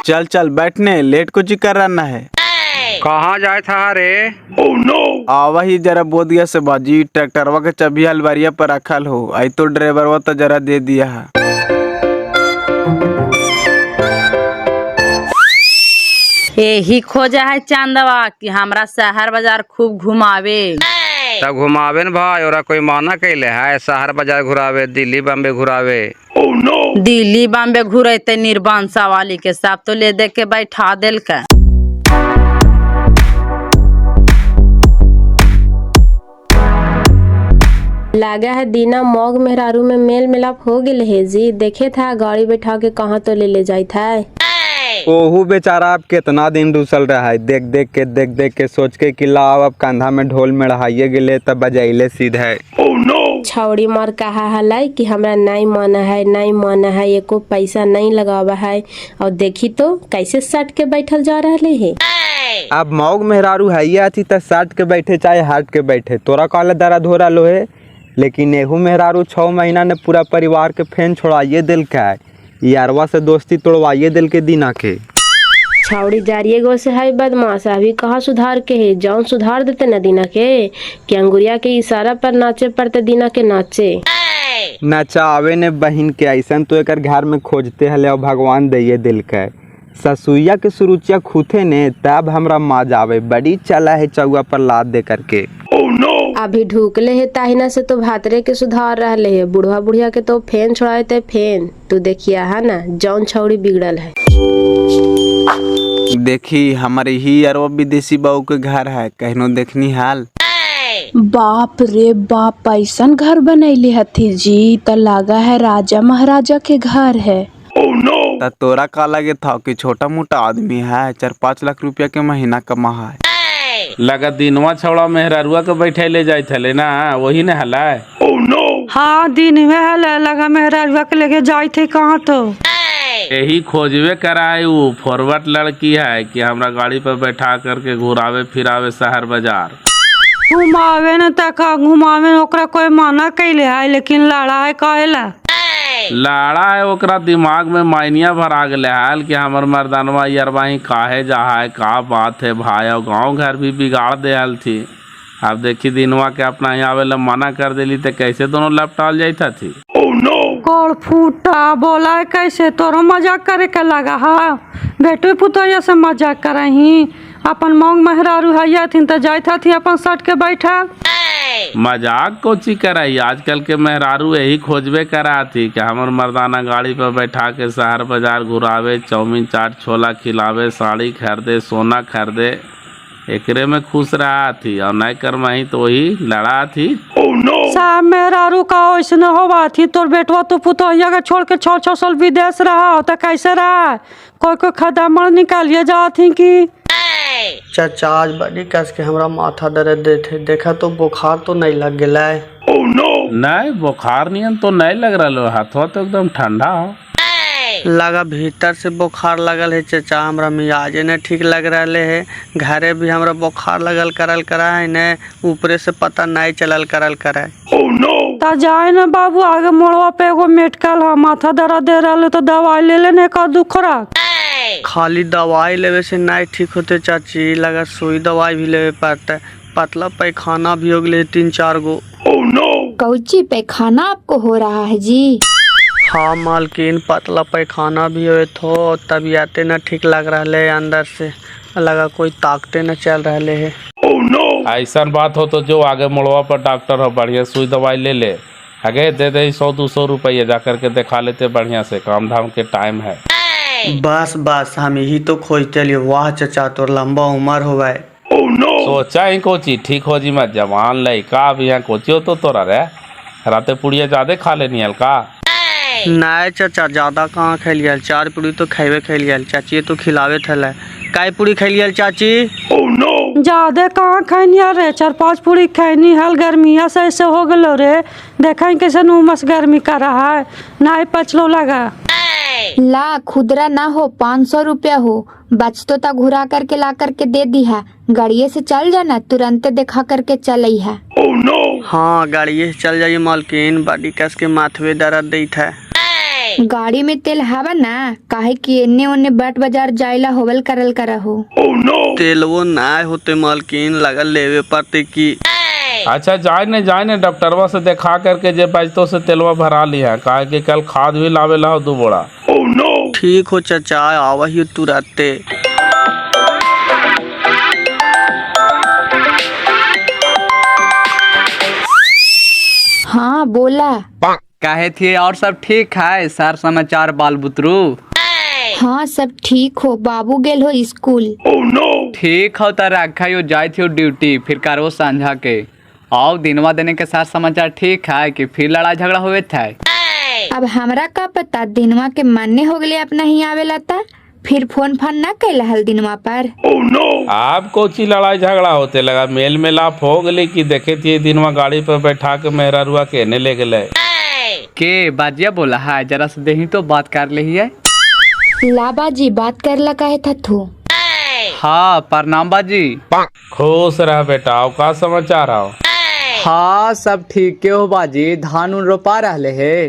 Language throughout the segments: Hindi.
चल चल बैठने, लेट कुछ कर रहा है। कहाँ जाए था रे? आवा ही जरा बोदिया से बाजी, ट्रैक्टरवा के चाबी अलवरिया पर रखल हो, आई तो ड्राइवरवा तो जरा दे दिया है। यही खोजा है चांदवा कि हमरा शहर बाजार खूब घुमावे। तब घुमावे न भाई, और कोई माना कैले है शहर बाजार घुरावे, दिल्ली बम्बे घुरावे? दिल्ली बम्बे घुरेते निर्बंसा वाली के साथ तो ले दे के बैठा दिल के। लागा है दीना मौग मेहरारू में मेल मिलाप हो गए है जी। देखे था गाड़ी बैठा के कहाँ तो ले जाए था। ओहू बेचारा अब कितना दिन रुसल रहा है, देख देख के सोच के कि लाओ अब कंधा में ढोल में ढहाइए गेले तब बजाइले सीधे। छौड़ी मार कहा हलाई कि हमरा नहीं माना है, एको पैसा नहीं लगावा है, और देखी तो कैसे सट के बैठल जा रहे है। अब मौग मेहरारू है थी त सट के बैठे चाहे हट के बैठे, तोरा काले दर्द हो रहा लोहे। लेकिन एहू मेहरारू 6 महीना ने पूरा परिवार के फैन छोड़ाइए दिल का, यारवा से दोस्ती तोड़वाइए दिल के दीना के। छौड़ी जारिए गो से है बदमाश, अभी कहाँ सुधार के है। जौन सुधार देते न दीना के कि अंगुरिया के इशारा पर नाचे पड़ते दीना के नाचे। नचावे ने बहन के ऐसा तो एक घर में खोजते हले, और भगवान दैये दिल के। ससुइया के सुरुचिया खूथे ने तब हमरा माँ जावे, बड़ी चला है चौआ पर लाद दे करके। अभी ढूकले है ताहिना से तो भातरे के सुधार रहे है, बुढ़वा बुढ़िया के तो फैन छोड़ाए थे फैन। तू देखिया है ना जौन छौड़ी बिगड़ल है। देखी हमारे ही अरब विदेशी बहू के घर है, कहनो देखनी हाल। बाप रे बाप, ऐसन घर बनैले हथी जी, त लागा है राजा महाराजा के घर है। त तोरा का लगे था कि छोटा मोटा आदमी है, 4-5 लाख रुपया के महीना कमा है। लगा दिनवा छौड़ा मेहरारुआ के बैठे ले जाए थे ना, वही न हला। हाँ दिन में हला लगा मेहरारुआ के लेके जाए थे कहाँ तो। यही खोजवे कराए वो फॉरवर्ड लड़की है कि हमरा गाड़ी पर बैठा करके घुरावे फिरावे शहर बाजार। घुमावे न तका घुमावे, ओकरा कोई माना कैले है, लेकिन लड़ा है कहेला। लाड़ा है ओकरा दिमाग में मायनिया भरा गले हाल कि हमर मर्दानवा यरवाही काहे जा है, का बात है भाई, और गाँव घर भी बिगाड़ दे हाल थी। अब देखी दिनवा के अपना यहाँ आवेला मना कर देली तो कैसे दोनों लपटाल जाता थी। गोड़ फूटा बोला है कैसे, तोरो मजाक करे के लगा हा। बेटे पुतैया से मजाक करही, अपन मौग मेहरारू हैया थी तो जाता थी अपन सट के बैठा। मजाक कोची कराई, आजकल के मेहरारू यही खोजबे करा थी कि हमर मर्दाना गाड़ी पर बैठा के शहर बाजार घुरावे, चाउमीन चाट छोला खिलावे, साड़ी खरीदे, सोना खरीदे, एकरे में खुश रहा थी। और नहीं करमाही तो वही लड़ा थी। साहब मेहरारू का वैसे होवा थी, तोर बेटवा तो पुतैया के छोड़ के 6 साल विदेश रहा तो कैसे रहा, कोई खदामड़ निकालिए जाती की। चाचा आज बड़ी कस के हमरा माथा दर्द देते, देखा तो बुखार तो नहीं लग गया है। नहीं बुखार नियन तो नहीं लग रहा, हाथवा तो एकदम ठंडा हो लगा। भीतर से बुखार लगल है चाचा, हमरा मिजाजे ने ठीक लग रहा है। घरे भी हमरा बुखार लगल करल करा है ने, ऊपरे से पता नहीं चलल करल करा है। ता जाए ना बाबू, आगे मोड़वा पे एगो मेडिकल है, माथा दर्द दे रहा तो दवाई ले लेने का दुखरा। खाली दवाई लेवे से नहीं ठीक होते चाची, लगा सुई दवाई भी लेवे पड़ता है। पतला पैखाना भी हो गए 3-4 गो। कौची पैखाना आपको हो रहा है जी? हाँ मालकिन, पतला पैखाना भी हुए थो, तबीयते न ठीक लग रहा है अंदर से, लगा कोई ताकते न चल रहे है। ऐसा बात हो तो जो आगे मोड़वा पर डॉक्टर हो, बढ़िया सुई दवाई ले ले, आगे दे दे 100-200 रुपया, जा करके दिखा लेते बढ़िया से, काम धाम के टाइम है। बस हम यही तो खोजते लिए। वाह चचा तोर लंबा उम्र हो गए। सोचा ही कोची ठीक हो जी, मैं जवान लड़का अब यहाँ कोची हो तो तोरा रे राते पुड़िया ज्यादा खा लेनी हल्का। नहीं चाचा ज्यादा कहाँ खेलिए, 4 पूरी तो खेबे खेलिए, चाची तो खिलावे थे। काय पूरी खेलिए चाची? ज्यादा कहाँ खैनी रे, 4-5 पूरी खैनी हल, गर्मिया से ऐसे हो गलो रे। देखा कैसे उमस गर्मी का रहा है, नहीं पचलो लगा। ला खुदरा ना हो 500 रुपया हो, बचतो ता घुरा करके ला करके दे दी है। गाड़िए से चल जाना, तुरंत देखा करके चल आई है। हाँ गाड़िए से चल जाइए मालकिन, बड़ी कस के माथवे दर्द दी है। गाड़ी में तेल हवा ना, काहे कि एने ओने बाट बाजार जाइला होवल करल करा हो। तेलवो ना होते मालकिन, लगल लेवे पड़ते की। अच्छा जाए ने डॉक्टरवा से देखा करके जे बचतो से तेलवा भरा लिया, काहे कि कल खाद भी लावे ला 2 बोरा। ठीक हो चाचा, आवही तुरंते। हाँ बोला। काहे थी और सब ठीक है सर समाचार बाल बुतरू? हाँ सब ठीक हो, बाबू गेल हो स्कूल। ठीक हो तो रखा यो जाए थी ड्यूटी, फिर करो सांझा के। आओ दिनवा देने के साथ समाचार ठीक है कि फिर लड़ाई झगड़ा हुए थे? अब हमरा का पता, दिनवा के मान्य हो गले अपना ही आवेला था, फिर फोन ना कैला हल दिनवा पर। आप कोची लड़ाई झगड़ा होते लगा, मेल मिलाप हो गली कि देखे थी दिनवा गाड़ी पर बैठा के मेहरारुआ कहने ले गए के बाजिया बोला है, जरा से देही तो बात कर ले है। ला बाजी बात करला काहे था तू? हाँ प्रणाम बाजी। खुश रह बेटा, आओ का समाचार आओ? हाँ सब ठीक के हो बाजी, धान उन रोपा रहले है।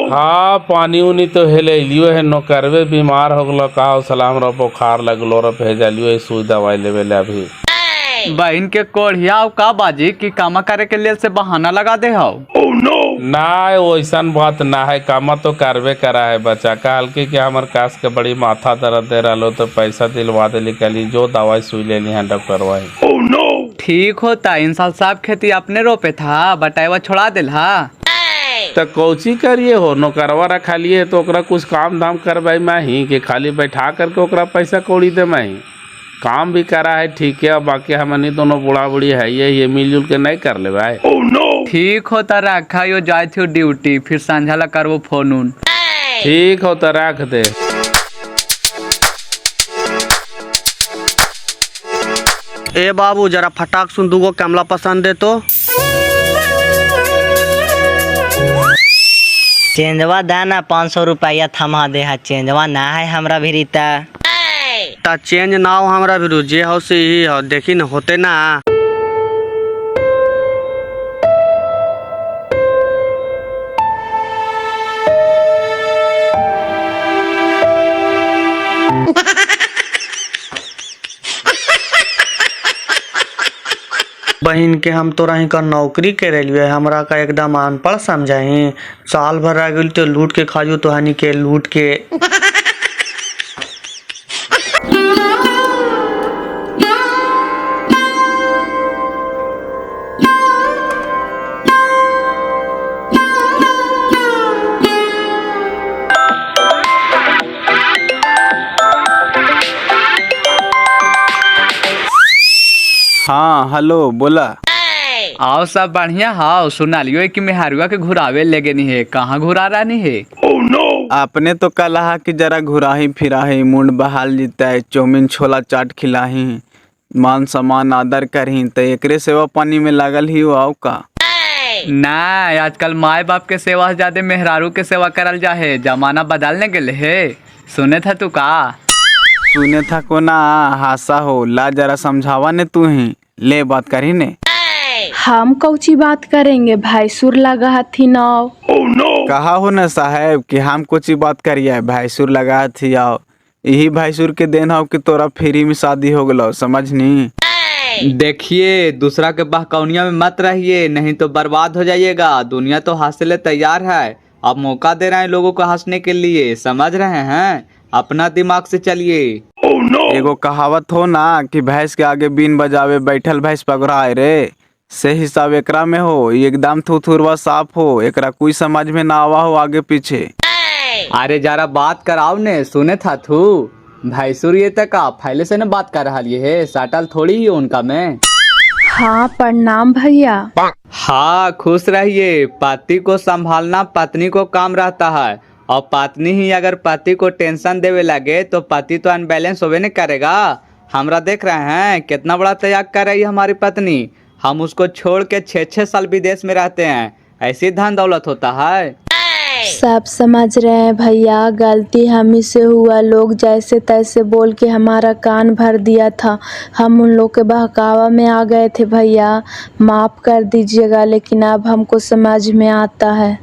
हाँ पानी उनी तो हेले लियो है, नौकरवे बीमार हो गलो, का सलाम रो बुखार लगलो रो, भेजलियो सुई दवाई लेवे ले अभी। बहन के कोढ़िया का बाजी की कामा करे के लिए से बहाना लगा दे हो। ना वैसा बात ना है, कामा तो करवे करा है बच्चा का, हल्की के हमर कास के बड़ी माथा दर्द दे रहा तो पैसा दिलवा दे निकली, जो दवाई सुई ले ली है डॉक्टर भाई। ठीक होता, इन साल सब खेती अपने रोपे था, बटाईवा छोड़ा दिल हा। तो कोची करिए हो, नौकरवा रखा लिए तो ओकरा कुछ काम धाम करवाई मैं ही, कि खाली बैठा करके ओकरा पैसा कौड़ी दे मैं ही। काम भी करा है ठीक है, बाकी हमनी दोनों बूढ़ा बूढ़ी है ये मिलजुल के नहीं कर ले भाई। ठीक होता रखा यो जाए थी ड्यूटी, फिर सांझा ला करवो फोन उन। ठीक हो तो रख दे। ए बाबू जरा फटाक सुन, दूगो कमला पसंद है तो। चेंजवा दाना 500 रुपया थमा दे है, चेंजवा ना है हमरा भी रीता। ता चेंज ना हो हमरा भी, जे हो से ही हो, देखी न होते ना। बहन के हम तो रही का नौकरी करे लिए, हमरा का एकदम अनपढ़ समझाही। साल भर रह गई तो लूट के खाजू तो हनी के लूट के। हाँ हेलो बोला। आओ सब बढ़िया। हाँ सुना लियो कि मेहरुआ के घुरावे लेगे नहीं है, कहाँ घुरा रहा नहीं है? आपने तो कहा कि जरा घुराही फिराही, मुंड बहाल जीता है, चौमिन छोला चाट खिलाही, मान सम्मान आदर करही, तो एकरे सेवा पानी में लागल ही हो। आओ का ना, आजकल माए बाप के सेवा से ज्यादा मेहरारू के सेवा करल जा है, जमाना बदलने गेले है। सुने था तू का? सुने था को ना, हासा हो ला, जरा समझावा ने तू ही ले बात करी ने। हम कौची बात करेंगे, भाई सुर लगा हथी नाव। कहा हो न साहब कि हम कुछ बात करिए, भैंसुर लगा थी। आओ यही भैंसुर के देन हो कि तोरा फ्री में शादी हो गलो, समझनी। देखिए दूसरा के बहकौनिया में मत रहिए, नहीं तो बर्बाद हो जाइएगा। दुनिया तो हंसने तैयार है, अब मौका दे रहे हैं लोगों को हंसने के लिए, समझ रहे हैं? अपना दिमाग से चलिए। एगो कहावत हो ना कि भैंस के आगे बीन बजावे बैठल भैंस पगड़ाए रे, से हिसाब एकरा में हो। एकदम थुथुरवा साफ हो, एकरा कोई समझ में ना आवा हो आगे पीछे। अरे जरा बात कराओ ने, सुने था तू भैंसुर ये तक पहले से न बात कर रहा है, साटल थोड़ी ही उनका में। हाँ प्रणाम भैया। हाँ खुश रहिए। पति को संभालना पत्नी को काम रहता है, और पत्नी ही अगर पति को टेंशन देवे लगे तो पति तो अनबैलेंस होवे नहीं करेगा। हमरा देख रहे हैं कितना बड़ा त्याग कर रही है हमारी पत्नी, हम उसको छोड़ के 6-6 साल विदेश में रहते हैं, ऐसी धन दौलत होता है। सब समझ रहे हैं भैया, गलती हम ही से हुआ, लोग जैसे तैसे बोल के हमारा कान भर दिया था, हम उन लोग के बहकावा में आ गए थे भैया, माफ कर दीजिएगा। लेकिन अब हमको समझ में आता है।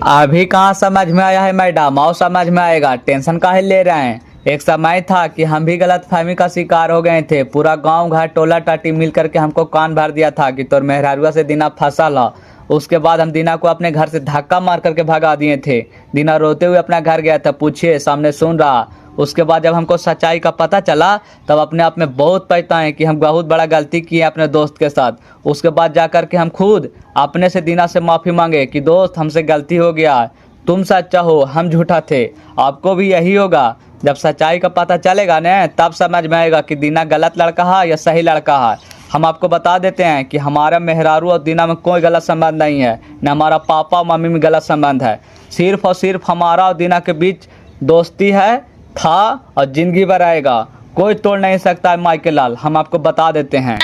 अभी कहाँ समझ में आया है मैडम, और समझ में आएगा, टेंशन काहे ले रहे हैं। एक समय था कि हम भी गलत फहमी का शिकार हो गए थे। पूरा गांव घर टोला टाटी मिल करके हमको कान भर दिया था कि तोर मेहरारुआ से दीना फसल है। उसके बाद हम दीना को अपने घर से धक्का मार करके भगा दिए थे। दीना रोते हुए अपना घर गया था, पूछिए सामने सुन रहा। उसके बाद जब हमको सच्चाई का पता चला तब अपने आप में बहुत पछताए कि हम बहुत बड़ा गलती किए अपने दोस्त के साथ। उसके बाद जाकर के हम खुद अपने से दीना से माफ़ी मांगे कि दोस्त हमसे गलती हो गया, तुम सच्चा हो हम झूठा थे। आपको भी यही होगा, जब सच्चाई का पता चलेगा ना तब समझ में आएगा कि दीना गलत लड़का है या सही लड़का है। हम आपको बता देते हैं कि हमारा मेहरारू और दीना में कोई गलत संबंध नहीं है, न हमारा पापा और मम्मी में गलत संबंध है। सिर्फ और सिर्फ हमारा और दीना के बीच दोस्ती है, था और जिंदगी भर आएगा। कोई तोड़ नहीं सकता है माई के लाल, हम आपको बता देते हैं।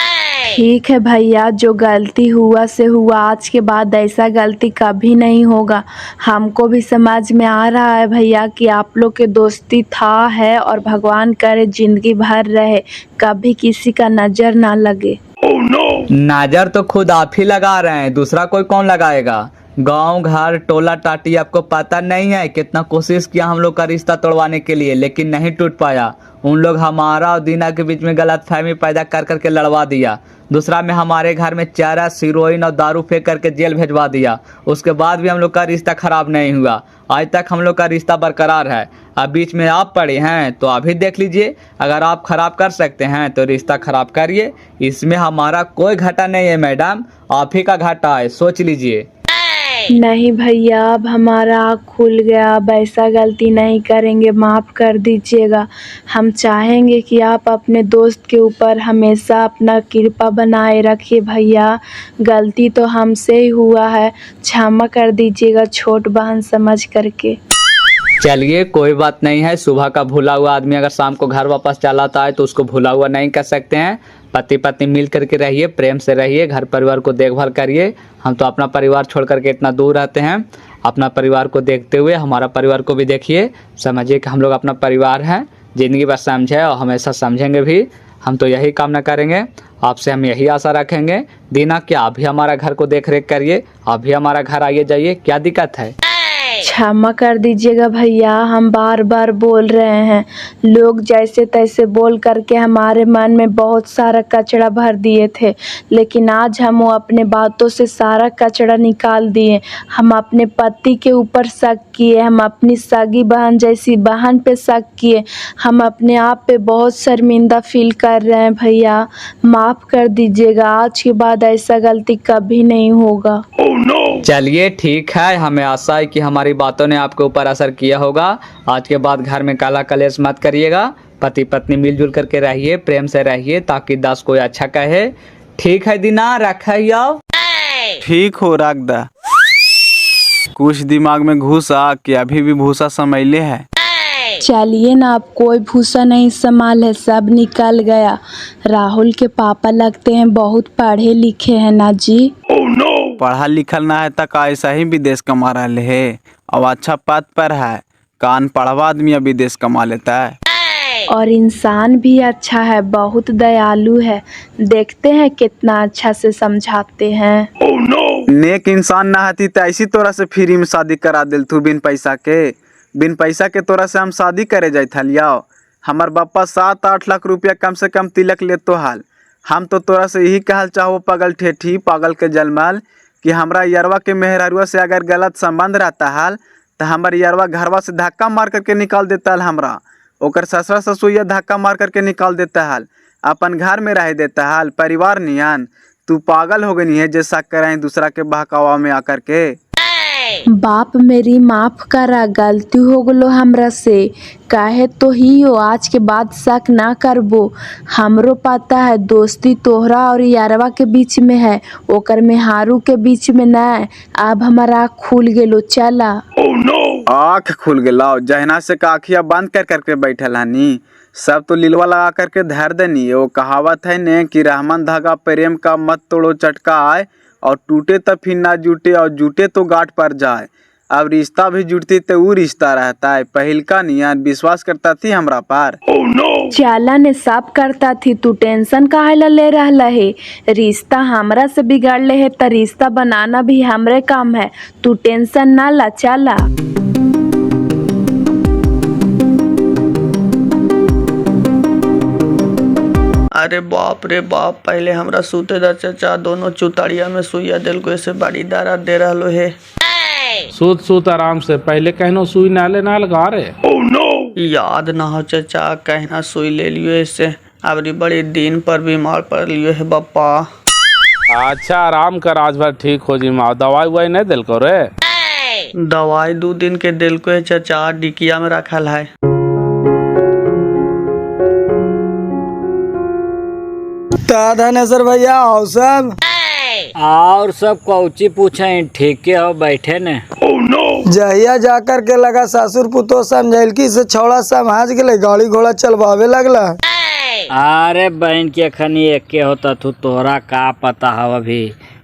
ठीक है भैया, जो गलती हुआ से हुआ, आज के बाद ऐसा गलती कभी नहीं होगा। हमको भी समझ में आ रहा है भैया कि आप लोग के दोस्ती था है, और भगवान करे जिंदगी भर रहे, कभी किसी का नज़र ना लगे। नजर तो खुद आप ही लगा रहे हैं, दूसरा कोई कौन लगाएगा। गांव घर टोला टाटी आपको पता नहीं है कितना कोशिश किया हम लोग का रिश्ता तोड़वाने के लिए, लेकिन नहीं टूट पाया। उन लोग हमारा और दीना के बीच में गलत फहमी पैदा कर करके लड़वा दिया। दूसरा में हमारे घर में चरस हीरोइन और दारू फेंक करके जेल भेजवा दिया। उसके बाद भी हम लोग का रिश्ता खराब नहीं हुआ, आज तक हम लोग का रिश्ता बरकरार है। अब बीच में आप पड़े हैं तो अभी देख लीजिए, अगर आप खराब कर सकते हैं तो रिश्ता खराब करिए। इसमें हमारा कोई घाटा नहीं है मैडम, आप ही का घाटा है, सोच लीजिए। नहीं भैया, अब हमारा आँख खुल गया, अब ऐसा गलती नहीं करेंगे, माफ़ कर दीजिएगा। हम चाहेंगे कि आप अपने दोस्त के ऊपर हमेशा अपना कृपा बनाए रखिए भैया। गलती तो हमसे ही हुआ है, क्षमा कर दीजिएगा छोट बहन समझ करके। चलिए कोई बात नहीं है, सुबह का भूला हुआ आदमी अगर शाम को घर वापस चला आता है तो उसको भूला हुआ नहीं कर सकते हैं। पति पत्नी मिल करके रहिए, प्रेम से रहिए, घर परिवार को देखभाल करिए। हम तो अपना परिवार छोड़ करके इतना दूर रहते हैं, अपना परिवार को देखते हुए हमारा परिवार को भी देखिए, समझिए कि हम लोग अपना परिवार हैं। ज़िंदगी भर समझे और हमेशा समझेंगे भी। हम तो यही कामना करेंगे, आपसे हम यही आशा रखेंगे। दीना क्या आप भी हमारा घर को देख रेख करिए, आप भी हमारा घर आइए जाइए, क्या दिक्कत है। क्षमा कर दीजिएगा भैया, हम बार बार बोल रहे हैं। लोग जैसे तैसे बोल करके हमारे मन में बहुत सारा कचरा भर दिए थे, लेकिन आज हम वो अपने बातों से सारा कचरा निकाल दिए। हम अपने पति के ऊपर शक किए, हम अपनी सगी बहन जैसी बहन पे शक किए। हम अपने आप पे बहुत शर्मिंदा फील कर रहे हैं भैया, माफ़ कर दीजिएगा। आज के बाद ऐसा गलती कभी नहीं होगा। चलिए ठीक है, हमें आशा है कि हमारी बातों ने आपके ऊपर असर किया होगा। आज के बाद घर में काला कलेश मत करिएगा, पति पत्नी मिलजुल करके रहिए, प्रेम से रहिए, ताकि 10 कोई अच्छा कहे। ठीक है दीना, रखिए। ठीक हो, रख दा। कुछ दिमाग में घुसा कि अभी भी भूसा समैले है। चलिए ना, अब कोई भूसा नहीं संभाल है, सब निकल गया। राहुल के पापा लगते हैं बहुत पढ़े लिखे हैं ना जी। पढ़ा लिखल ना है तक ऐसा ही विदेश कमा रहे है, और अच्छा पद पर है। कान पढ़वा आदमी विदेश कमा लेता है। और इंसान भी अच्छा है, बहुत दयालु है। देखते हैं कितना अच्छा से समझाते हैं। नेक इंसान ना हती तो ऐसी तोरा से फ्री में शादी करा दिल तू, बिन पैसा के। बिन पैसा के तोरा से हम शादी करे जाए लियाओ। हमार बापा 7-8 लाख रुपया कम से कम तिलक ले तो हाल। हम तो तोरा से यही कहल चाहो पागल ठेठी, पागल के जलमाल, कि हमरा यरवा के मेहरारुआ से अगर गलत संबंध रहता हाल तो हमारे यरवा घरवा से धक्का मार करके निकाल देता हाल। हमरा ओकर ससुरा ससुरिया धक्का मार करके निकाल देता हाल, अपन घर में रह देता हाल, परिवार नियन। तू पागल हो गई है जैसा कराए दूसरा के बहकावा में आकर के। बाप मेरी माफ करा, गलती हो गलो हमरा से, काहे तो ही हो। आज के बाद शक ना करबो। हमरो पता है दोस्ती तोहरा और यारवा के बीच में है, ओकर में हारू के बीच में ना। अब हमारा आँख खुल गेलो, चला। आँख खुल गेला, जहना से आँखिया बंद कर करके बैठल हनी, सब तो लीलवा लगा करके धर देनी। वो कहावत है ने कि रहमन धागा प्रेम का मत तोड़ो चटका आए, और टूटे तो फिर ना जुटे, और जुटे तो गांठ पर जाए। अब रिश्ता भी जुटती तो वो रिश्ता रहता है, पहिल का नियन विश्वास करता थी हमरा पर। चाला ने साफ करता थी, तू टेंशन काहे ला ले रहला है? रिश्ता हमरा से बिगाड़ले है त रिश्ता बनाना भी हमरे काम है, तू टेंशन ना ला चाला। अरे बाप रे बाप, पहले हमरा सूते दा चाचा, दोनों चुताड़िया में सुइया दिल को ऐसे बड़ी दर्द दे रहा है। सूत सूत आराम से, पहले कहनो सुई नाले ना लगा रे। याद ना हो चाचा, कहना सुई ले लियो इससे, अबरी बड़ी दिन पर बीमार पड़ लियो है बप्पा। अच्छा आराम कर, आज भर ठीक हो जी माँ। दवाई ववाई नहीं दिल को रे? दवाई 2 दिन के दिल को है चाचा, डिकिया में रखल है। धनेश्वर भैया आओ सब। और सब कौची पूछे, ठीके हो बैठे ने। जहिया जाकर के लगा ससुर पुतो समझैल की से छौड़ा समाज गए, गाड़ी घोड़ा चलवावे लगला। अरे बहन के खनी एक होता तू, तोहरा का पता हो? अभी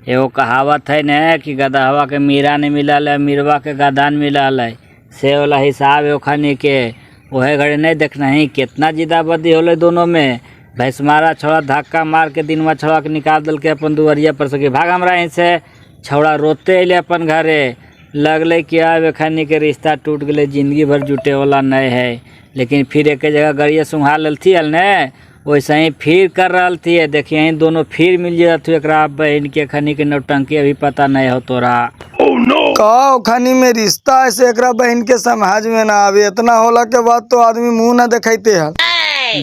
एगो कहावत है न कि गदहवा के मीरा नहीं मिलल है, मीरवा के गदान मिलल है। से वाला हिसाब है खनी के, वही घड़ी नहीं देखना ही कितना जिदाबदी होले दोनों में। भैंस मारा छौड़ा धक्का मार के दिनवा छौड़ा के निकाल दल के अपन दुआरिया पर सके भाग हमरा यहीं से। छौड़ा रोते अले अपन घरे, लगले कि अब खनी के रिश्ता टूट गए, जिंदगी भर जुटे वाला नहीं है। लेकिन फिर एक जगह गड़िया सुंघा ललथी हल ने, वैसे ही फिर कर रहा थी। देखिए यहीं दोनों फिर मिल जात एक बहन के खनी के नौटंकी अभी पता नहीं हो तोरा। का खनी में रिश्ता ऐसे एकरा बहन के समाज में ना आवे, इतना होला के बाद तो आदमी मुंह ना दिखाते है।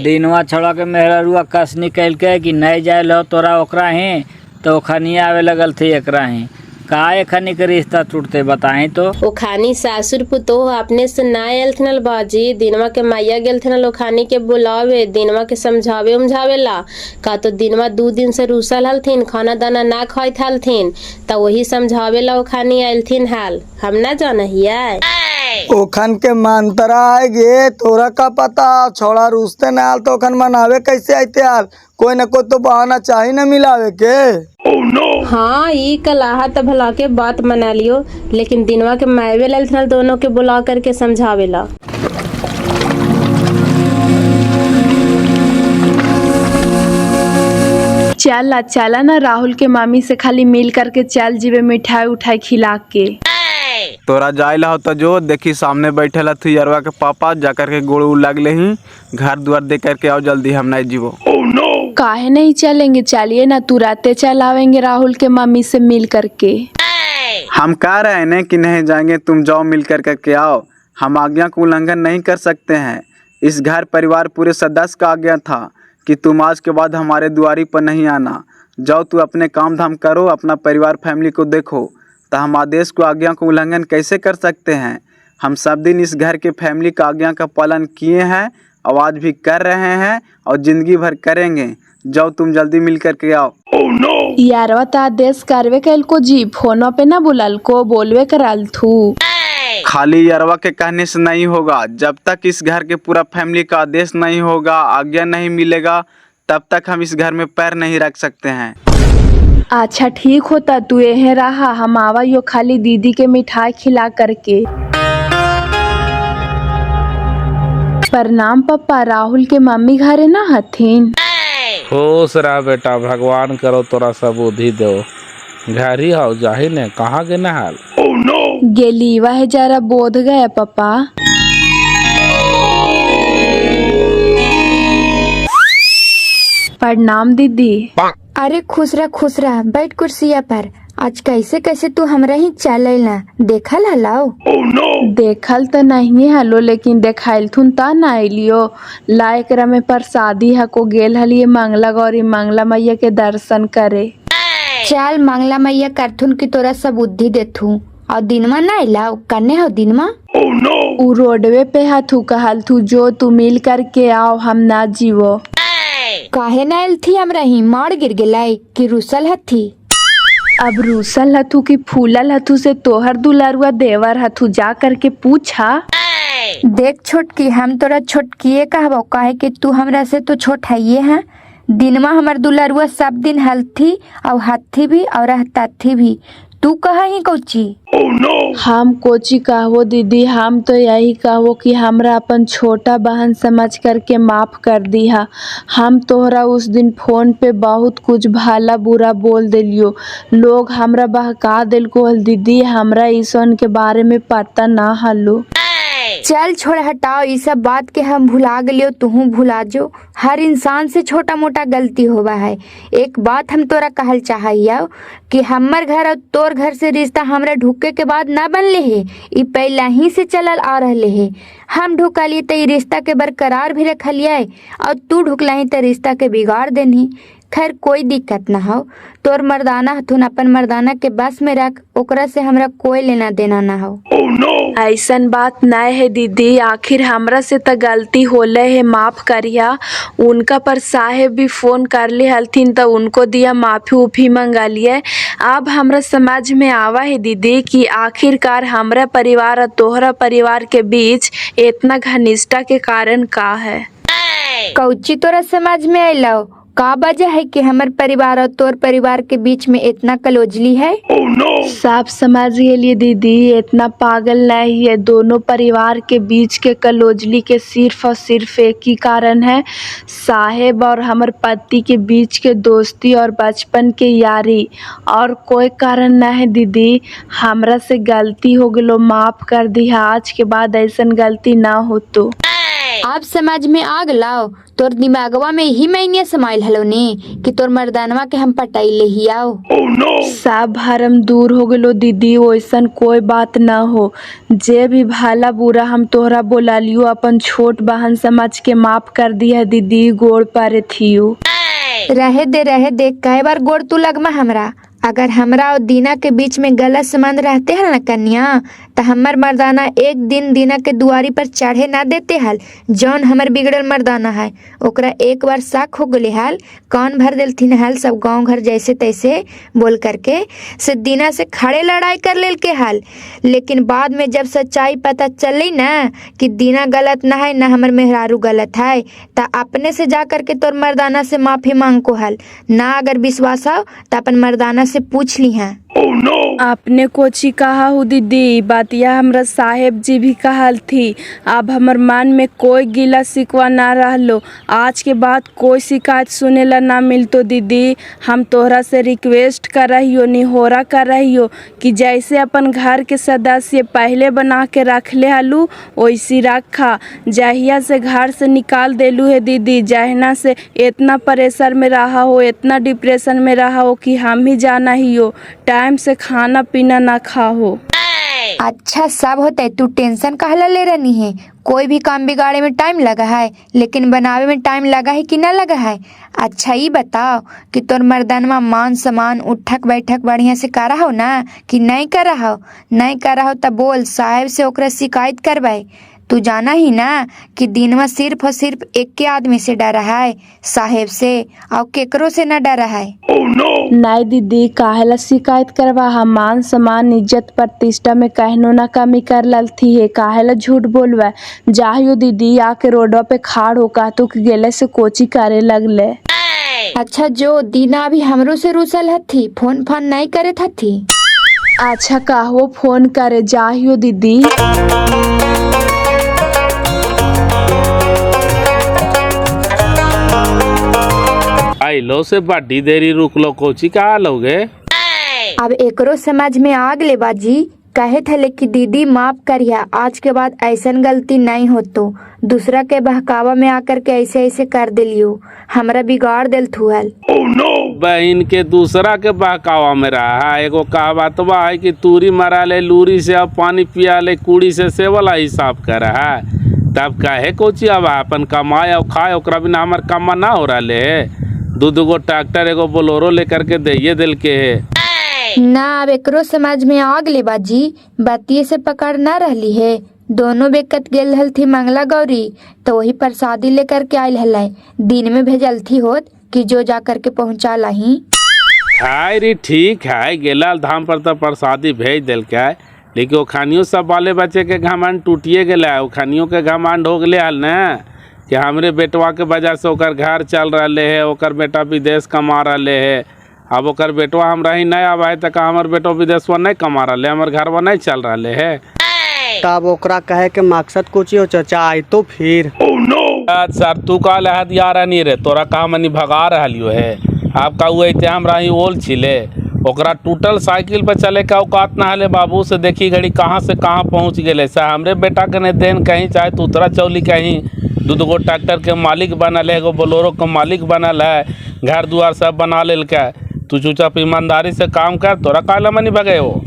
दिनवा छोड़ा के मेहरुआ कस निकल के कि नहीं जाए लो तोरा ओकरा ही, तो खनी आवे लगल थी एकरा ही। काहे खनी के रिश्ता टूटते बताई तो? ओ खानी सासुर पुतो अपने से ना आयल थनल बाजी, दिनवा के माइया गेल थनल ओ खानी के बुलावे, दिनवा के समझावे उमझावेला। का तो दिनवा 2 दिन से रूसल हलथिन, खाना दाना ना खाइत हलथिन, त वही समझावेला ओ खानी आयलथिन हाल, हम ना जाना हिया। ओखन के मंतरा है गे, तोरा का पता? छोड़ा रूसते न आल तो ओखन मनावे कैसे आते आल? कोई न कोई तो बहाना चाहिए न मिलावे के। हाँ ई कलाहा त भला के बात मना लियो, लेकिन दिनवा के मायवे लल थनल दोनों के बुला करके समझावेला। चला चला ना, राहुल के मामी से खाली मिल करके चल जीवे, मिठाई उठाई खिला के। तोरा जाइला हो तो जो देखी सामने बैठे थी अरवा के पापा, जाकर के गोड़ उड़ लगले ही, घर द्वार दे करके आओ जल्दी, हम नहीं जीवो। काहे नहीं चलेंगे, चलिए ना, तुरंत चल आवेंगे राहुल के मम्मी से मिल करके। हम कह रहे हैं कि नहीं जाएंगे, तुम जाओ मिल करके आओ। हम आज्ञा का उल्लंघन नहीं कर सकते हैं। इस घर परिवार पूरे सदस्य का आज्ञा था कि तुम आज के बाद हमारे द्वारी पर नहीं आना। जाओ तू अपने काम धाम करो, अपना परिवार फैमिली को देखो। तो हम आदेश को आज्ञा का उल्लंघन कैसे कर सकते हैं? हम सब दिन इस घर के फैमिली का आज्ञा का पालन किए हैं, आवाज भी कर रहे हैं और जिंदगी भर करेंगे। जाओ तुम जल्दी मिल करके आओ। यारवा त आदेश करवे कैल को जी, फोनो पे ना बुलाल को, बोलवे कराल थू। खाली यारवा के कहने से नहीं होगा। जब तक इस घर के पूरा फैमिली का आदेश नहीं होगा, आज्ञा नहीं मिलेगा, तब तक हम इस घर में पैर नहीं रख सकते हैं। अच्छा ठीक होता, तू यहीं रहा, हम आवा यो खाली दीदी के मिठाई खिला करके। प्रणाम पप्पा, राहुल के मम्मी घरे ना हथिन? खुश रहा बेटा, भगवान करो तोरा सब बुद्धि दो। घर ही आओ जाही ने, कहाँ के नहाल? गेली वह जरा बोध गया पप्पा। प्रणाम दीदी। अरे खुश रह, बैठ कुर्सिया पर। आज कैसे कैसे तू हमरा ही चले ना, देखल हलाओ? देखल तो नहीं हलो, लेकिन देखाइल थुन ता ना अलियो। लायकरा में प्रसादी हको गेल हलिए मंगला गौरी मंगला मैया के दर्शन करे। चल मंगला मैया करथुन की तोरा सब बुद्धि देथू। और दिनमा ना अलाओ, कन्ने हो दिनमा? उ रोडवे पे हथू, कहल थू जो तू मिल करके आओ, हम ना जीवो। काहे ना आयल थी हमरा ही, मार गिर गेलाई कि रुसल हथी? अब रूसल हथू की फूलल हथू से तोहर दुलारुआ देवर हथू, जा करके पूछा। देख छोटकी, हम तोरा छोटकिए कहबो, काहे कि तू हमरा से तो छोट है ये है। दिनमा हमर दुलारुआ सब दिन हलथी और हथी भी और रहताथी भी, तू कहा ही कौची? हम कोची कहवो दीदी, हम तो यही कहवो कि हमरा अपन छोटा बहन समझ करके माफ कर दिहा। हम तोहरा उस दिन फोन पे बहुत कुछ भला बुरा बोल दिलियो, लोग हमरा बहका दिल को हल दीदी, हमरा ईसन के बारे में पता ना हलो। चल छोड़ हटाओ ये सब बात के, हम भुला गलियो तुहू भुला जो। हर इंसान से छोटा मोटा गलती होवा है। एक बात हम तोरा कहल चाहिए कि हमर घर और तोर घर से रिश्ता हमरा ढुके के बाद ना बनले है, ई पहला ही से चलल आ रहले है। हम ढुकलिए तो ये रिश्ता के बरकरार भी रखलिए और तू ढुकलही तो रिश्ता के बिगाड़ देनी। खैर कोई दिक्कत ना हो, तोर मर्दाना हथुन अपन मर्दाना के बस में रख, ओकरा से हमरा कोई लेना देना ना हो। ऐसन बात नहीं है दीदी, आखिर हमरा से तो गलती होले है, माफ करिया। उनका पर साहेब भी फोन कर ले हलथिन तो उनको दिया माफी उफी मंगा लिए। अब हमरा समझ में आवा है दीदी कि आखिरकार हमरा परिवार और तोहरा परिवार के बीच इतना घनिष्ठता के कारण का है। कौची तोरा समझ में आइलो? का वजह है कि हमार परिवार और तोर परिवार के बीच में इतना कलोजली है? सब समझ लिए दीदी, इतना पागल नहीं है। दोनों परिवार के बीच के कलोजली के सिर्फ और सिर्फ एक ही कारण है, साहेब और हमार पति के बीच के दोस्ती और बचपन के यारी, और कोई कारण नहीं है दीदी। हमरा से गलती हो गलो, माफ कर दी, आज के बाद ऐसा गलती ना हो। तो आप समझ में आ गलाओ? तोर दिमागवा में ही मैंने समाइल हलो ने कि तोर मर्दानवा के हम पटाई ले ही आओ। सब भरम दूर हो गलो दीदी, वैसन कोई बात ना हो। जे भी भला बुरा हम तोहरा बोला लियो, अपन छोट बहन समझ के माफ कर दिया दीदी, गोड़ पर थियो। रहे दे कई बार गोड़ तू लगमा हमरा। अगर हमरा और दीना के बीच में गलत संबंध रहते हल न कन्या, तो हमर मर्दाना एक दिन दीना के दुआरी पर चढ़े ना देते हल। जौन हमर बिगड़ल मर्दाना है ओकरा एक बार शक हो गले हल, कान भर देलथिन हल सब गांव घर जैसे तैसे बोल करके से दीना से खड़े लड़ाई कर लेल के हल। लेकिन बाद में जब सच्चाई पता चली ना कि दीना गलत ना है ना हमर मेहरारू गलत है, तो अपने से जा करके तोर मर्दाना से माफी मांग को हल ना। अगर विश्वास हो तो अपन मर्दाना से पूछ ली है। आपने कोची कहा हो दीदी, बातिया हमरा साहेब जी भी कहल थी। अब हमर मन में कोई गिला शिकवा ना रहलो, आज के बाद कोई शिकायत सुनेला ना मिलतो दीदी। हम तोहरा से रिक्वेस्ट कर रही हो, निहोरा कर रही हो कि जैसे अपन घर के सदस्य पहले बना के रख ले हलू वैसी रखा। जहिया से घर से निकाल देलू है दीदी, जहना से इतना प्रेशर में रहा हो, इतना डिप्रेशन में रहा हो कि हम ही जाना ही हो, टाइम से खाना पीना ना खाओ। अच्छा सब होता है, तू टेंशन काहला ले रही है? कोई भी काम बिगाड़े में टाइम लगा है, लेकिन बनावे में टाइम लगा है कि ना लगा है? अच्छा ये बताओ कि तोर मर्दानवा मान सम्मान उठक बैठक बढ़िया से करा हो ना कि नहीं करा हो? नहीं करा हो तब बोल, साहेब से ओकरा शिकायत करवाए। तू जाना ही ना कि दिनवा सिर्फ और सिर्फ एक के आदमी से डरा है, साहेब से, और केकरो से ना डरा है। नहीं दीदी, काहेला शिकायत करवा? हम मान सम्मान इज्जत प्रतिष्ठा में कहनो ना कमी कर ललथी है, काहेला झूठ बोलवा? जाहियो दीदी, आके रोडवा पे खाड़ हो का तू गेले से कोची करे लगले। अच्छा जो दीना भी हमरो से रूसल हथी, फोन फान नहीं करे थी। अच्छा कहवो फोन करे, जाहियो दीदी। आइलो से बड़ी देरी रुक लो, कोची कहा लोगे? अब एकरो समझ में आ गले बाजी, कहे थे कि दीदी माफ करिया, आज के बाद ऐसन गलती नहीं हो। तो दूसरा के बहकावा में आकर के ऐसे ऐसे कर दिलियो, हमरा बिगाड़ दिल थुअल। बहन के दूसरा के बहकावा में रहा है। एगो कहावत है कि तूरी मरा ले लूरी से, अब पानी पिया ले कुड़ी से वाला हिसाब कर रहा है। तब कहे कोची अब अपन कमाए और खाए, ओकरा बिना हमार कमा ना हो रहा है। दो ट्रैक्टर एगो बोलोरो लेकर के दे दिल के है ना। अब एकरो समझ में आ गले बाजी, बतिये से पकड़ ना रहली है। दोनों बेकत गेल हल थी मंगला गौरी, तो वही प्रसादी लेकर के आयल हल, दिन में भेजल थी होत कि जो जा करके पहुँचा लही। हाय रे ठीक है, गेला धाम पर तो प्रसादी भेज दिल के है, लेकिन वो खानियों सब बाले बच्चे के घमंड टूटिए गया है। वो खानियों के घमंड हो गए हल न कि हमरे बेटवा के वजह से ओकर घर चल रहे है, ओकर बेटा विदेश कमा रहे है, अब ओकर बेटवा हमरा ही नहीं आवा है तक हमर बेटो विदेशवा नहीं कमा रहा हमर घरवा नहीं चल रहा है। तब ओकरा कहे के मकसद कुछ हो चाचा आई तो फिर सर तू का लहद यार नहीं रे तोरा कहा मनी भगा रहा है। आपका वो अते हमरा ही ओल छिले ओकरा टूटल साइकिल पे चले का औकात ना हले बाबू से देखी घड़ी कहाँ से कहाँ पहुँच गए। सा हमरे बेटा के देन कहीं चाहे तो उतरा चौली कहीं दू गो ट्रैक्टर के मालिक बनल है, एगो बोलोरो के मालिक बनल है, घर दुआर सब बना लेल के। तू चुपचाप ईमानदारी से काम कर तोरा काला मनी भगे हो।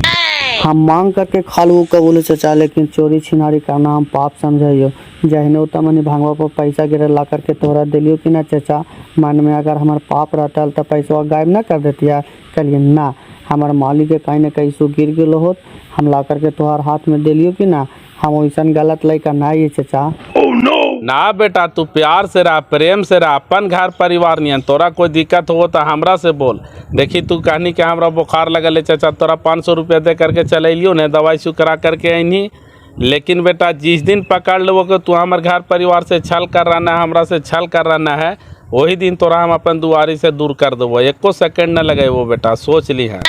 हम मांग करके खालू कबूल चाचा लेकिन चोरी छिनारी करना हम पाप समझियो। जहने उतना मनी भांगवा पर पैसा गिर ला करके तोहरा दिलियो कि ना चाचा मन में अगर हमार पाप रहता तो पैसा गायब ना कर देती है। कलिए ना हमार मालिक के कहीं ना कहीं सो गिर गए होत हम ला करके तोहार हाथ में दिलियो कि ना हम वैसा गलत लड़का ना ये चाचा। ना बेटा तू प्यार से रह प्रेम से रह अपन घर परिवार नियन तोरा कोई दिक्कत हो तो हमरा से बोल। देखी तू कहनी कि हमरा बुखार लगल है चाचा तोरा 500 रुपया दे करके चलियो ने दवाई शु करा करके आईनी। लेकिन बेटा जिस दिन पकड़ लो कि तू हमारे घर परिवार से छल कर रहा है हमरा से छल कर रहा है वही दिन तोरा हम अपन दुआरी से दूर कर देवो। एको सेकंड न लगे वो बेटा सोच ली है।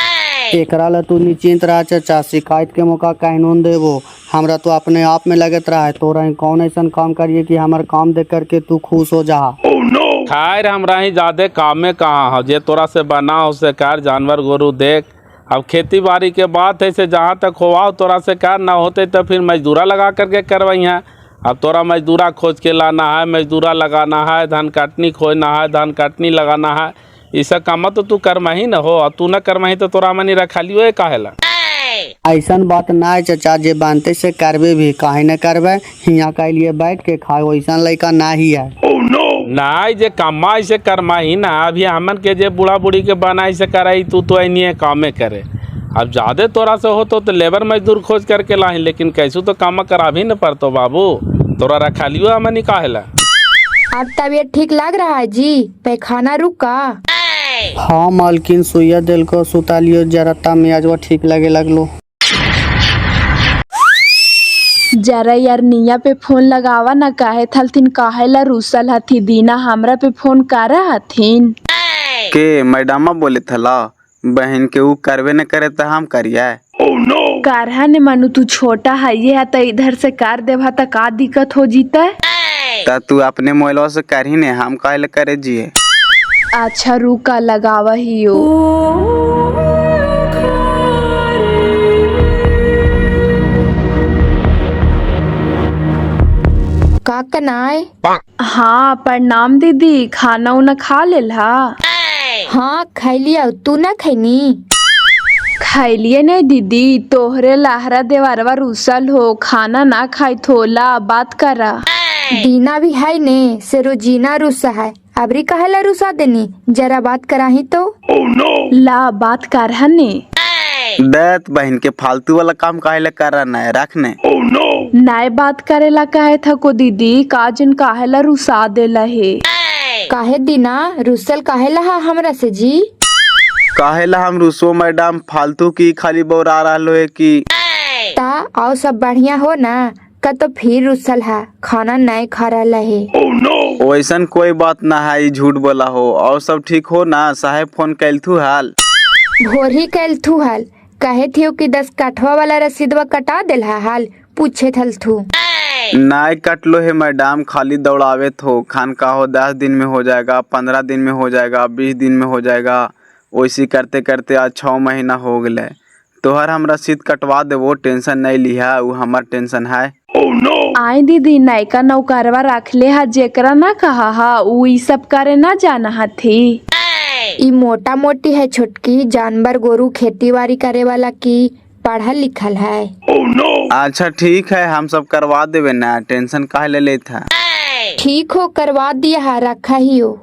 एकरा ला तू निश्चिंत रह चाचा शिकायत के मौका कानून देवो हमरा तो अपने आप में लगत रहा है। तोरा कौन ऐसा काम करिए कि हमारे काम देख करके तू खुश हो जा। खैर हमरा ही ज्यादा काम में कहाँ हो जे तोरा से बना हो से कर जानवर गोरू देख। अब खेती बाड़ी के बात है से जहाँ तक होवा तोरा से कर ना होते तो फिर मजदूरा लगा करके करवाई है। अब तोरा मजदूरा खोज के लाना है मजदूरा लगाना है धान काटनी खोजना है धान काटनी लगाना है ये सब काम तो तू कर्मा ही न हो। और तू न कर्मा ही तो तोरा मनी रखा लियो काहेला। ऐसा बात ना है चाचा जे बनते से करबे भी काहे न करबे हियाँ के लिए बैठ के खाए वैसा लड़का ना ही है। ना जे कमा ऐसे कर्मा ही ना अभी हमन के जे बूढ़ा बूढ़ी के बनाई से कराई तू तो ऐनिए कामे करे। अब ज्यादा तोरा से हो तो लेबर मजदूर खोज करके लाई लेकिन कैसू तो काम करा भी न पड़तो बाबू तोरा रखा लियो हमनी काहेला। अब तबीयत ठीक लग रहा है जी पैखाना रुका। हाँ मालकिन सुइया दिल को सुता लियो जरा तब मियाजवा ठीक लगे लगलो। जरा यार निया पे फोन लगावा ना काहे थलथिन काहे ला रूसल हथी दीना हमरा पे फोन कर हथिन के मैडमा बोले थला बहन के ऊ करवे न करे तो हम करिए। करहा ने मानू तू छोटा है ये है तो इधर से कर देवा तो का दिक्कत हो जीता ता तू अपने मोबाइल से करही ने हम काहे करे जिए। अच्छा रुका लगावा ही हो। का कनाए हाँ प्रणाम दीदी खाना उना खा लेला। हाँ खैलिया तू ना खैनी खैलिए नहीं दीदी तोहरे लहरा देवरवा रूसल हो खाना ना खाई थोला बात करा। दीना भी है ने से रोजीना रुसा है अबरी कहेला रुसा देनी जरा बात कराही तो। ला बात कर ने देत बहन के फालतू वाला काम काहे कर रहा है रखने। नए बात करेला कहे था को दीदी काजन काहेला रुसा देला है। काहे दीना रुसल काहेला है हमरा से जी। काहेला हम रुसो मैडम फालतू की खाली बोरा रहा है कि ता और सब बढ़िया हो ना का तो फिर रुसल है खाना नहीं खा रहा है। वैसन कोई बात ना है ई झूठ बोला हो। और सब ठीक हो ना साहेब फोन कैल थू हाल भोर ही कैल थू हाल कहे थियो कि 10 काठवा वाला रसीदवा कटा दिल हाल पूछे थल थू। नाई कट लो है मैडम खाली दौड़ावे थो खान का हो 10 दिन में हो जाएगा 15 दिन में हो जाएगा 20 दिन में हो जाएगा वैसी करते करते आज 6 महीना हो गए। तोहर हम रसीद कटवा दे वो टेंशन नहीं लिहा वो हमार टेंशन है। आई दीदी नयका नौकरवा रख ले हा जेकरा ना कहा हा उ ई सब करे ना जाना हा थी। ई मोटा मोटी है छोटकी जानवर गोरू खेती बाड़ी करे वाला की पढ़ल लिखल है। अच्छा ठीक है हम सब करवा देवे ना टेंशन काहे ले लेता। ठीक हो करवा दिया है रखा ही हो।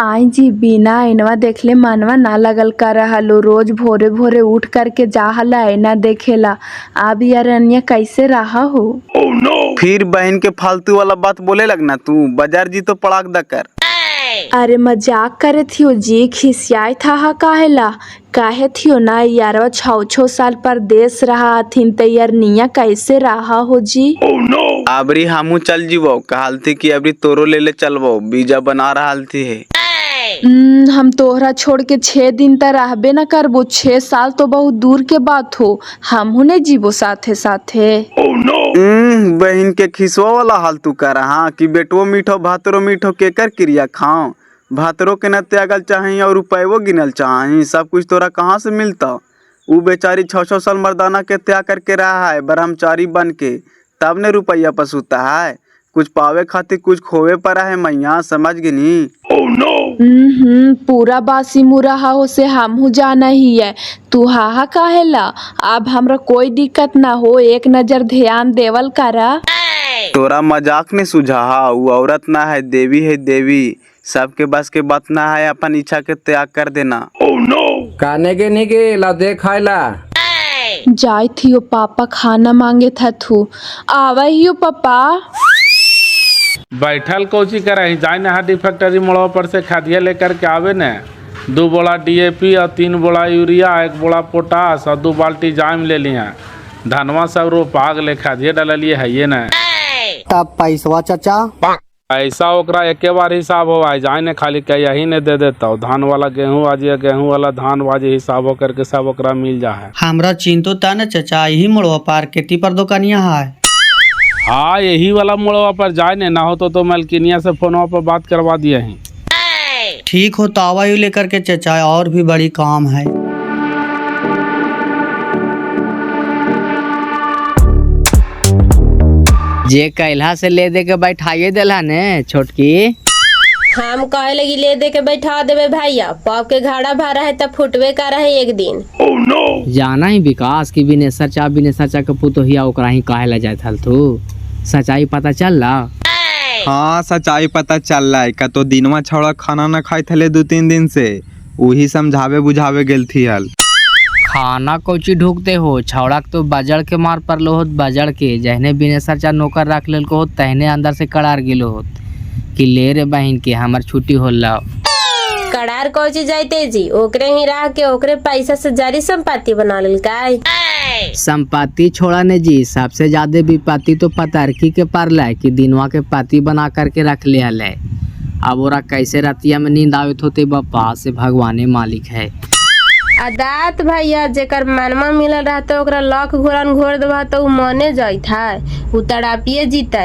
आई जी बिना इनवा देखले मनवा ना लगल कर हलो रोज भोरे भोरे उठ करके जा हला ऐना देखेला अब यार अन्य कैसे रहा हो। फिर बहन के फालतू वाला बात बोले लगना तू बाजार जी तो पड़ाक द कर। अरे मजाक करे थियो जी खिसियाई था हा काहेला काहे थियो ना यार 6 साल परदेश रहा हथिन त यार निया कैसे रहा हो जी। अबरी हमू चल जीवो कहल थी कि अबरी तोरो ले ले चलबो बीजा बना रहल थी है। हम तोहरा छोड़ के 6 दिन तक रहबे न करबो। 6 साल तो बहुत दूर के बात हो, हमहू नहीं जीबो साथे साथे। बहन के खिसवा वाला हाल तू कर हाँ कि बेटवो मीठो भातरो मीठो केकर क्रिया खाओ। भातरो के न त्यागल चाही और रुपयो गिनल चाही, सब कुछ तोरा कहाँ से मिलता। ऊ बेचारी 6-6 साल मर्दाना के त्याग करके रहा है ब्रह्मचारी बन के, तब ने रुपया पसूता है। कुछ पावे खातिर कुछ खोवे पड़ा है मैया, समझ गिनी। पूरा बासी मुराहा हो से हमहू जाना ही है। तू हाहा काहेला, अब हमरा कोई दिक्कत ना हो, एक नजर ध्यान देवल करा। तोरा मजाक ने सुझा, वो औरत ना है देवी है देवी, सबके बस के बात ना है अपन इच्छा के त्याग कर देना। काने के नहीं के ला दे खाइला। जाय थियो पापा खाना मांगे था तू आवा हियो पापा। बैठल कोची करे जाए न हड्डी फैक्ट्री मोड़वा पर से खादिया लेकर के आवे न। 2 बोला DAP और 3 बोला यूरिया, 1 बोला पोटास और 2 बाल्टी जाम ले लिया। धनवा सब रोपाग ले खादिया डलिए है ये न। तब पैसवा चाचा ऐसा ओकरा एके बार हिसाब हो जाए न, खाली कह यही ने दे देता हूँ। धान वाला गेहूँ आजे, गेहूँ वाला धान बाजे, हिसाब हो करके सब ओकरा मिल जा है। हमरा चिंतो ता न चाचा, यही मोड़वा पार केटी पर दुकानिया है। हाँ यही वाला मोड़वा पर जाए न, ना हो तो मलकिनिया से फोनवा पर बात करवा दिए हैं। ठीक हो तो आवा यू लेकर के चाचा, और भी बड़ी काम है। जे कैला से ले दे के बैठाइए देला ने छोटकी। हम कहे लगी ले दे के बैठा देवे भैया, पाप के घाड़ा भरा है तब फुटवे का रहे एक दिन। जाना ही विकास की बिनेसर चा के पुतोहिया ओकरा ही काहे ला जात हल तू। सच्चाई पता चल ला। हाँ सच्चाई पता चल रहा है का तो दिनवा छौड़ा खाना न खाए थले 2-3 दिन से, वही समझावे बुझावे गेल थी हल। खाना कोची ढूकते हो, छौड़ा तो बजड़ के मार पर लो होत, बजड़ के जहने बिनेसर चा नौकर रख लेल को होत तहने अंदर से कड़ार गिलो होत कि ले रे बहन के हमर छुट्टी होला। कड़ार कोची जाते जी, ओकरे ही रह के ओकरे पैसा से जारी संपत्ति बना लेल काय। संपत्ति छोड़ा ने जी, सबसे ज्यादा विपत्ति तो पतरकी के परला कि दिनवा के पति बना करके रख ले हले। अब ओरा कैसे रतिया में नींद आवत होते बापा से भगवाने मालिक है। अदात भैया जेकर मनवा मिलल रहता ओकरा लाख घोरन घोर देवा तो उ मने जाइत है, उ तड़ापिए जीता।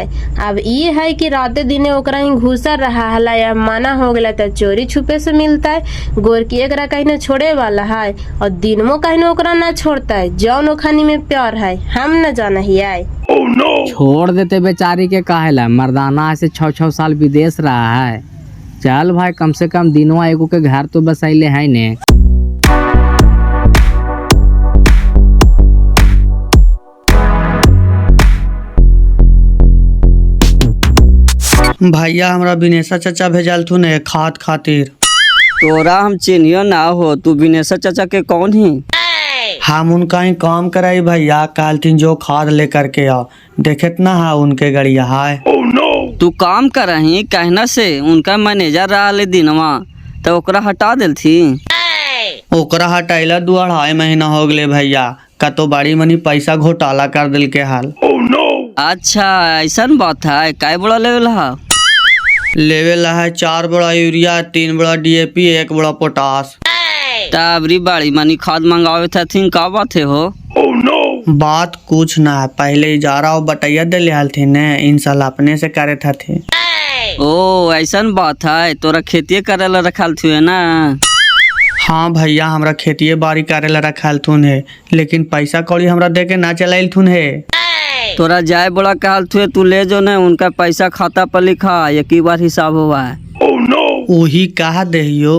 अब ये है कि राते दिने ओकरा ही घुसर रहा हला या मना हो गया तो चोरी छुपे से मिलता है। गोरकी एकरा कहीं न छोड़े वाला है और दिनमो कहीं न ओकरा न छोड़ता है। जौन ओखनी में प्यार है हम न जाना ही आए। छोड़ देते बेचारी के काहेला, मर्दाना ऐसे 6-6 साल विदेश रहा है। चल भाई कम से कम दिनवा एगो के घर तो बसाइले है ने। भैया हमरा बिनेशा चाचा भेजल थू ने खाद खातिर। तोरा हम चिन्हियो ना हो, तू बिनेशा चाचा के कौन ही? हम उनका ही काम कराई भैया, काल तीन जो खाद लेकर के आओ। देखत ना है उनके गड़िया है। तू काम करही कहना से उनका मैनेजर रहा ले दिनवा तो ओकरा हटा दिल थी। ओकरा हटाइला 2-2.5 महीना हो गए भैया, का तो बड़ी मनी पैसा घोटाला कर दिल के हाल। अच्छा ऐसा बात है, काय बड़ा लेवल है? लेवल है 4 बड़ा यूरिया, 3 बड़ा DAP, 1 बड़ा पोटास। ताबरी बड़ी मनी खाद मंगावे थे, का बात है हो? बात कुछ ना है, पहले इजारा और बटैया दिले हलथिन ने, इन साल अपने से करे थे। ओ ऐसा बात है, तोरा खेतिए करे ला रखल थी ना? हाँ भैया हमरा खेतिए बाड़ी करे ला रखल थून है, लेकिन पैसा कौड़ी हमरा दे के ना चलाइल थून है। तोरा जाए बड़ा कहल थुए, तू ले जो ने उनका पैसा खाता पर लिखा, एक ही बार हिसाब हुआ है। वही कहा देहियो,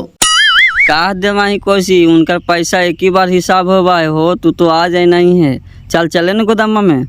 कहा दे माही कोसी, उनका पैसा एक ही बार हिसाब हुआ है हो। तू तो आ जाए नहीं है, चल चले न गोदामा में।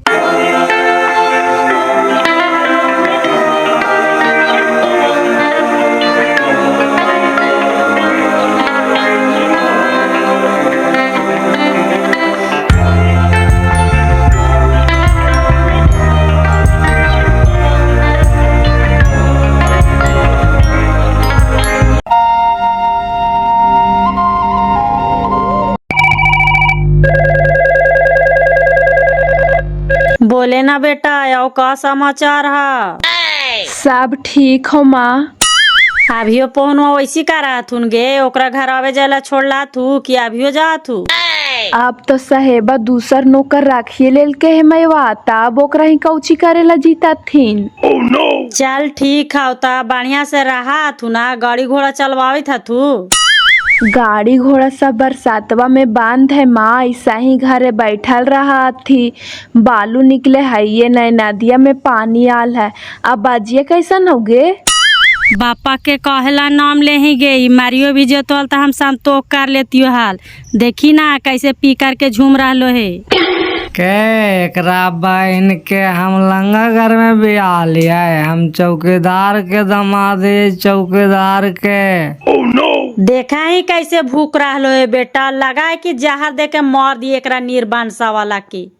बोले ना बेटा, आओ का समाचार है? सब ठीक हो माँ? अभियो पहुनवा वैसी का रहथुन गे, ओकरा घर आवे जाला छोड़ला थू कि अभियो जा थू? अब तो साहेबा दूसर नौकर राखिए लेल के है मैवा, तब ओकरा ही कौची करेला जीता थीन। चल ठीक है, ता बढ़िया से रहा थू ना, गाड़ी घोड़ा चलवावे था तू? गाड़ी घोड़ा सब बरसातवा में बांध है माँ, ऐसा ही घरे बैठल रहा थी। बालू निकले है ये नए, नदिया में पानी आल है। अब बाजिए कैसन हो गे? बापा के कहला नाम ले ही गई, मारियो भी जोतल तो हम संतोष कर लेती हाल। देखी ना कैसे पी कर के झूम रहा है। के एकरा बहन के हम लंगा घर में बिया लिया है, हम चौकीदार के दमादे चौकीदार के। देखा ही कैसे भूख रहा है बेटा, लगा है कि जहर दे के मार दिए एकरा निर्बांसा वाला की।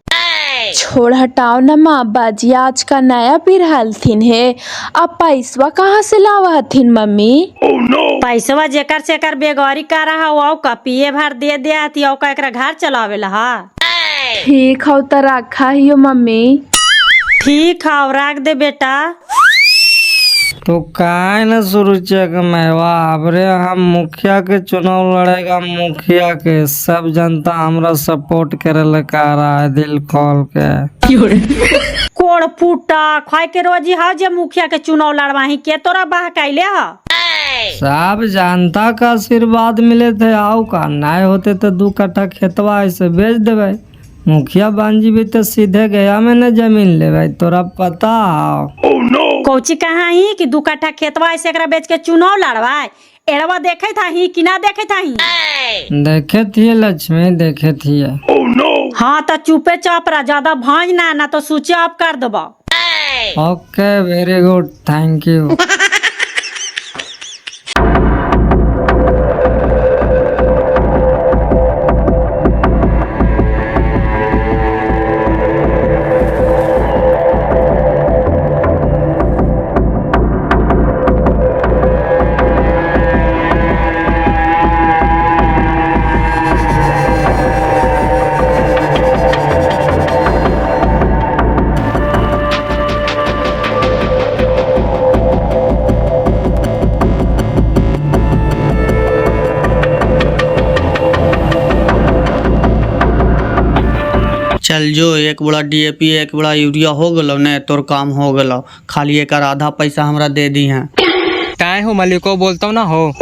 छोड़ हटाओ न माँ, बाजी आज का नया पिरहल थीन है। अब पैसवा कहाँ से लावा हथिन मम्मी? पैसवा जेकर से कर बेगौरी कर रहा हो का पिए भर दे आती का एकरा घर चलावे ला। ठीक हो तो रखा ही हो मम्मी। ठीक है, रख दे बेटा। तो काहे न सुरुचिया के महवा, अबरे हम मुखिया के चुनाव लड़ेगा, मुखिया के सब जनता हमरा सपोर्ट करे ला कह रहा है दिल खोल के। कोड़ फूटा खाए के रोजी हा जे मुखिया के चुनाव लड़वाही के तोरा बाह कैले हा। सब जनता का आशीर्वाद मिले थे, आओ का नहीं होते तो 2 कट्ठा खेतवा ऐसे बेच देवे। मुखिया बांजी भी तो सीधे गया मैंने जमीन ले भाई, तोरा पता हो? कोची कहा ही कि 2 कट्ठा खेतवा ऐसे एकरा बेच के चुनाव लड़वाए? एड़वा देखे था ही कि ना देखे था ही? देखे थी लक्ष्मी, देखे थी। हाँ तो चुपे चाप रहा, ज्यादा भांज ना तो स्विच ऑफ कर दबा। Okay, very good, thank you. चल जो, एक बड़ा डीएपी एक बड़ा यूरिया हो गलो ने, तोर काम हो गलो। खाली एक आधा पैसा हमरा दे दी है। काय हो मालिको बोलता हूँ ना हो।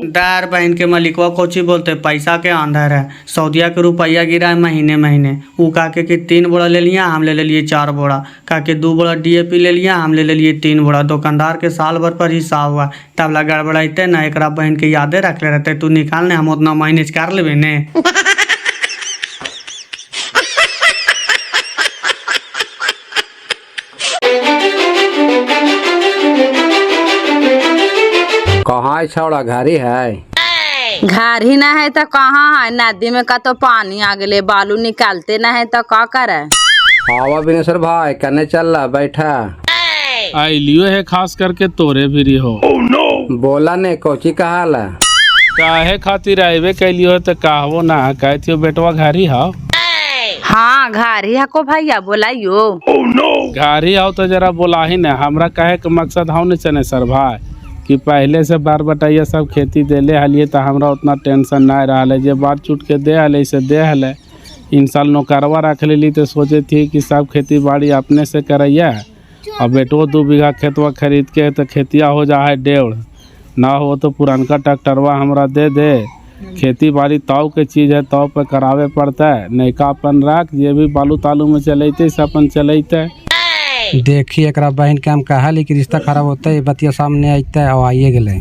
दार बहन के मलिकवा कोची बोलते, पैसा के अंदर है। सऊदिया के रुपया गिरा है महीने महीने। ऊ काके कि 3 बोरा ले लिया, हम ले लिए 4 बोरा। काके 2 बोरा डीएपी ले लिया, हम ले लिए 3 बोरा। दुकानदार के साल भर पर हिसाब हुआ, तब ला गड़बड़ाते ना, एकरा बहन के यादे रख ले रहते। तू निकाल ने, हम उतना मैनेज कर लेबे ने। कहाँ छौड़ा, घरी है? घर ही ना है तो कहाँ है? नदी में का तो पानी आ गए, बालू निकालते ना है तो का करे? आवा बिनेश्वर भाई, कने चल रहा, बैठा। आइलियो है खास करके तोरे भी हो। बोला ने, कोची कहा ला? काहे खातिर आइबे कैलियो तो कहबो ना, कहतियो बेटवा घरी हो। हाँ घर ही को भैया बोलाइयो। घरी आओ तो जरा बोला ही ना। हमरा कहे के मकसद हो न चने सर भाई कि पहले से बार बटाइया सब खेती देले हलिए तो हमरा उतना टेंशन ना रहा है। जे बार चुट के दे हले से दे हले। इन साल नौकरवा रख लेली तो सोचे थी कि सब खेती बाड़ी अपने से करैया, और बेटो 2 बीघा खेतवा खरीद के तो खेतिया हो जा है 1.5। ना हो तो पुरानका ट्रैक्टरवा हमरा दे दे। खेती बाड़ी ताव के चीज़ है, ताव पे करावे पड़ता है। नैका अपन रख, ये भी बालू तालू में चलते से अपन चलते। देखिए एकरा बहन के हम कहली कि रिश्ता खराब होता है, बतिया सामने आते और आइए गए।